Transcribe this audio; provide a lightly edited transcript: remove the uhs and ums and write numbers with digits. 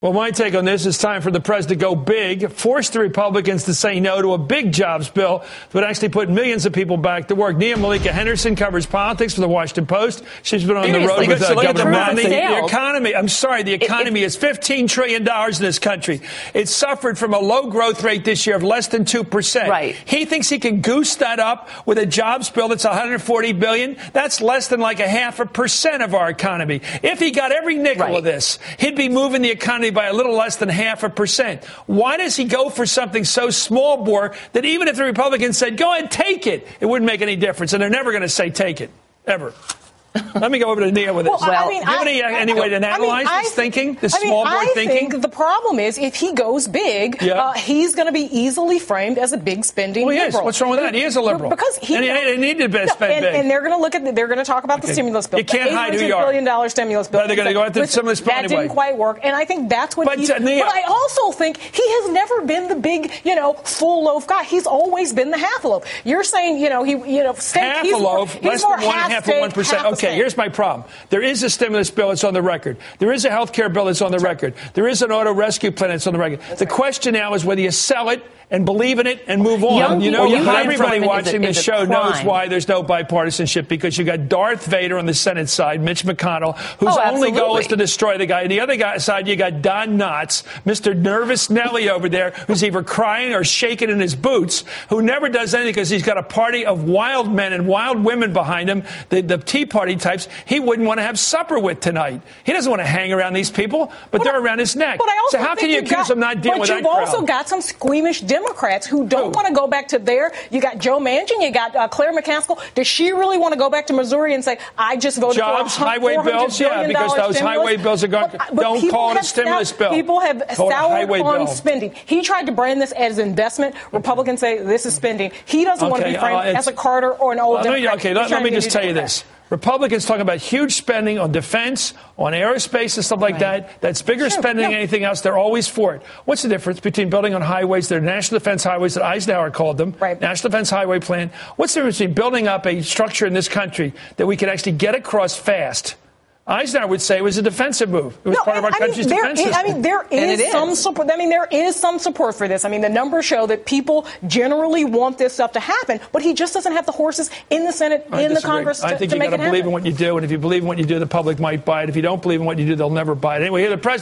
Well, my take on this is time for the president to go big, force the Republicans to say no to a big jobs bill that would actually put millions of people back to work. Nia-Malika Henderson covers politics for the Washington Post. She's been on the road with Governor Romney. The economy, the economy is $15 trillion in this country. It suffered from a low growth rate this year of less than 2%. Right. He thinks he can goose that up with a jobs bill that's $140 billion. That's less than like 0.5% of our economy. If he got every nickel of this, he'd be moving the economy by a little less than 0.5%. Why does he go for something so small bore that even if the Republicans said, go ahead, take it, it wouldn't make any difference? And they're never going to say take it, ever. Let me go over to Nia with this. Well, do you have any way to analyze this thinking, this small board thinking? I think the problem is if he goes big, he's going to be easily framed as a big spending liberal. What's wrong with that? He is a liberal. Because he needed to spend big. And they're going to look at they're going to talk about the stimulus bill. You can't hide who you are. $800 billion stimulus bill. But they're going to go after the stimulus bill anyway. That didn't quite work. And I think that's what he's. But I also think he has never been the big, full loaf guy. He's always been the half a loaf. You're saying, half a loaf, less than 1/2 of 1%. Okay, here's my problem. There is a stimulus bill that's on the record. There is a health care bill that's on the record. There is an auto rescue plan that's on the record. The question now is whether you sell it and believe in it and move on. Everybody watching this show knows why there's no bipartisanship, because you got Darth Vader on the Senate side, Mitch McConnell, whose only goal is to destroy the guy. And the other side, you got Don Knotts, Mr. Nervous Nelly over there, who's either crying or shaking in his boots, who never does anything because he's got a party of wild men and wild women behind him, the Tea Party types he wouldn't want to have supper with tonight. He doesn't want to hang around these people, but they're around his neck. So how can you accuse him not dealing with that crowd? But you've also got some squeamish Democrats who don't want to go back to there. You got Joe Manchin, you got Claire McCaskill. Does she really want to go back to Missouri and say, I just voted jobs, for highway bills? Yeah, because those highway bills are going. Don't call it a stimulus bill. People have soured on spending. He tried to brand this as investment. Republicans say this is spending. He doesn't want to be framed as a Carter or an old Democrat. Let me just tell you this. Republicans talking about huge spending on defense, on aerospace and stuff like that. That's bigger spending than anything else. They're always for it. What's the difference between building on highways, they're national defense highways that Eisenhower called them, National Defense Highway Plan? What's the difference between building up a structure in this country that we can actually get across fast? Eisenhower would say it was a defensive move. It was part of our country's defense system. There is some support. There is some support for this. The numbers show that people generally want this stuff to happen, but he just doesn't have the horses in the Senate, in the Congress to make it happen. I think you got to believe in what you do, and if you believe in what you do, the public might buy it. If you don't believe in what you do, they'll never buy it. Anyway, here the president.